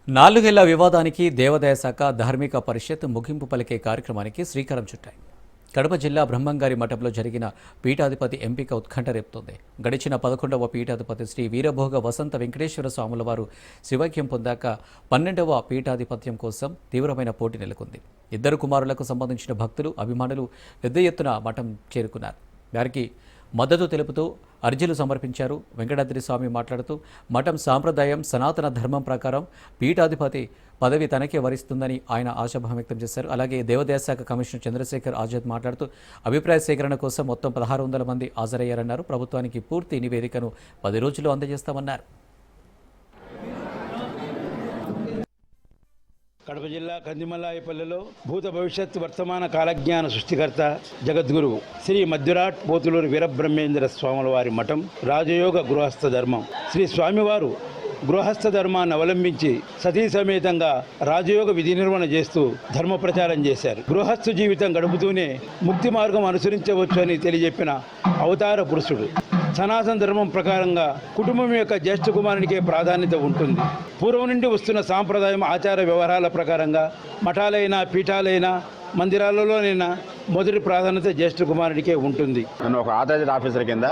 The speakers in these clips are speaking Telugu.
నాలుగేళ్ల వివాదానికి దేవాదాయ శాఖ ధార్మిక పరిషత్ ముగింపు పలికే కార్యక్రమానికి శ్రీకారం చుట్టాయి. కడప జిల్లా బ్రహ్మంగారి మఠంలో జరిగిన పీఠాధిపతి ఎంపిక ఉత్కంఠ రేపుతోంది. గడిచిన 11వ పీఠాధిపతి శ్రీ వీరభోగ వసంత వెంకటేశ్వర స్వాముల వారు శివైక్యం పొందాక 12వ పీఠాధిపత్యం కోసం తీవ్రమైన పోటీ నెలకొంది. ఇద్దరు కుమారులకు సంబంధించిన భక్తులు, అభిమానులు పెద్ద ఎత్తున మఠం చేరుకున్నారు. వారికి మద్దతు తెలుపుతూ అర్జీలు సమర్పించారు. వెంకటాద్రి స్వామి మాట్లాడుతూ మఠం సాంప్రదాయం, సనాతన ధర్మం ప్రకారం పీఠాధిపతి పదవి తనకే వరిస్తుందని ఆయన ఆశాభావం వ్యక్తం చేశారు. అలాగే దేవాదాయ శాఖ కమిషనర్ చంద్రశేఖర్ ఆజాద్ మాట్లాడుతూ అభిప్రాయ సేకరణ కోసం మొత్తం 1600 మంది హాజరయ్యారన్నారు. ప్రభుత్వానికి పూర్తి నివేదికను 10 రోజుల్లో అందజేస్తామన్నారు. కడప జిల్లా కందిమల్లాయపల్లెలో భూత భవిష్యత్ వర్తమాన కాలజ్ఞాన సృష్టికర్త జగద్గురు శ్రీ మధ్యురాట్ పోతులూరు వీరబ్రహ్మేంద్ర స్వాముల వారి మఠం రాజయోగ గృహస్థ ధర్మం. శ్రీ స్వామివారు గృహస్థ ధర్మాన్ని అవలంబించి సతీ సమేతంగా రాజయోగ విధి నిర్వహణ చేస్తూ ధర్మ ప్రచారం చేశారు. గృహస్థ జీవితం గడుపుతూనే ముక్తి మార్గం అనుసరించవచ్చు అని తెలియజెప్పిన అవతార పురుషుడు. సనాతన ధర్మం ప్రకారంగా కుటుంబం యొక్క జ్యేష్ఠ కుమారునికే ప్రాధాన్యత ఉంటుంది. పూర్వం నుండి వస్తున్న సాంప్రదాయం, ఆచార వ్యవహారాల ప్రకారంగా మఠాలైనా, పీఠాలైనా, మందిరాలలోనైనా మొదటి ప్రాధాన్యత జ్యేష్ఠ కుమారుడికే ఉంటుంది. నన్ను ఒక ఆథరైజ్డ్ ఆఫీసర్ కింద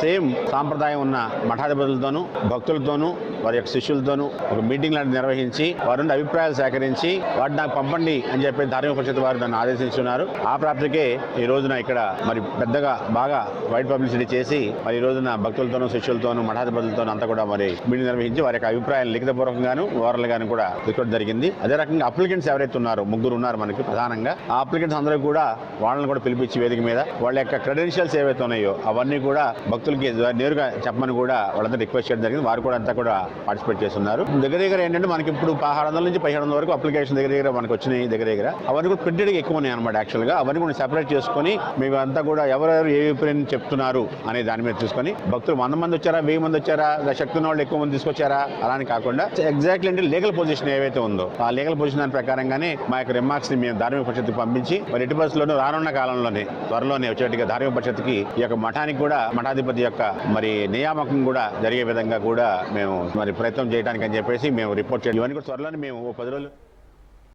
సేమ్ సాంప్రదాయం ఉన్న మఠాధిపతులతోనూ, భక్తులతోనూ, వారి యొక్క శిష్యులతోనూ ఒక మీటింగ్ లాంటి నిర్వహించి వారి నుండి అభిప్రాయాలు సేకరించి వాటిని నాకు పంపండి అని చెప్పి ధార్మిక పరిషత్ వారు నన్ను ఆదేశించున్నారు. ఆ ప్రాప్తికే ఈ రోజున ఇక్కడ మరి పెద్దగా బాగా వైడ్ పబ్లిసిటీ చేసి మరి ఈ రోజున భక్తులతోనూ, శిష్యులతోనూ, మఠాధిపతులతోనూ అంతా కూడా మరి మీటింగ్ నిర్వహించి వారి యొక్క అభిప్రాయాలు లిఖితపూర్వకంగాను, ఓరల్ గాను కూడా రికార్డ్ జరిగింది. అదే రకంగా అప్లికెంట్స్ ఎవరైతే ఉన్నారో 3 ఉన్నారు మనకి ప్రధానంగా. ఆ అప్లికెంట్స్ అందరూ కూడా వాళ్ళని కూడా పిలిపించి వేదిక మీద వాళ్ళ యొక్క క్రెడెన్షియల్స్ ఏవైతే ఉన్నాయో అవన్నీ కూడా భక్తులకి నేరుగా చెప్పమని కూడా వాళ్ళంతా రిక్వెస్ట్ చేయడం జరిగింది. వారు కూడా అంతా కూడా పార్టిసిపేట్ చేస్తున్నారు. దగ్గర ఏంటంటే మనకి ఇప్పుడు 1600 నుంచి 1700 వరకు అప్లికేషన్ దగ్గర మనకు వచ్చినాయి. దగ్గర అవన్నీ కూడా ప్రింటెడ్గా ఎక్కువ ఉన్నాయి అనమాట. యాక్చువల్గా అవన్నీ కూడా సెపరేట్ చేసుకొని మీకు అంతా కూడా ఎవరెవరు ఏ అభిప్రాయం చెప్తున్నారు అనే దాని మీద చూసుకొని భక్తులు 100 మంది వచ్చారా, 1000 మంది వచ్చారా, శక్తి ఉన్న వాళ్ళు ఎక్కువ మంది తీసుకొచ్చారా అలా అని కాకుండా ఎగ్జాక్ట్లీ అంటే లీగల్ పొజిషన్ ఏవైతే ఉందో ఆ లీగల్ పొజిషన్ దాని ప్రకారంగానే మా యొక్క రిమార్క్స్ ని మేము ధార్మిక పరిషత్కి పంపించి మరి ఎట్టి పరిస్థితుల్లోనూ రానున్న కాలంలోనే త్వరలోనే వచ్చేట్టుగా ధార్మిక పరిషత్కి ఈ యొక్క మఠానికి కూడా మఠాధిపతి యొక్క మరి నియామకం కూడా జరిగే విధంగా కూడా మేము మరి ప్రయత్నం చేయడానికి అని చెప్పేసి మేము రిపోర్ట్ చేయాలి. ఇవన్నీ కూడా త్వరలోనే మేము 10 రోజులు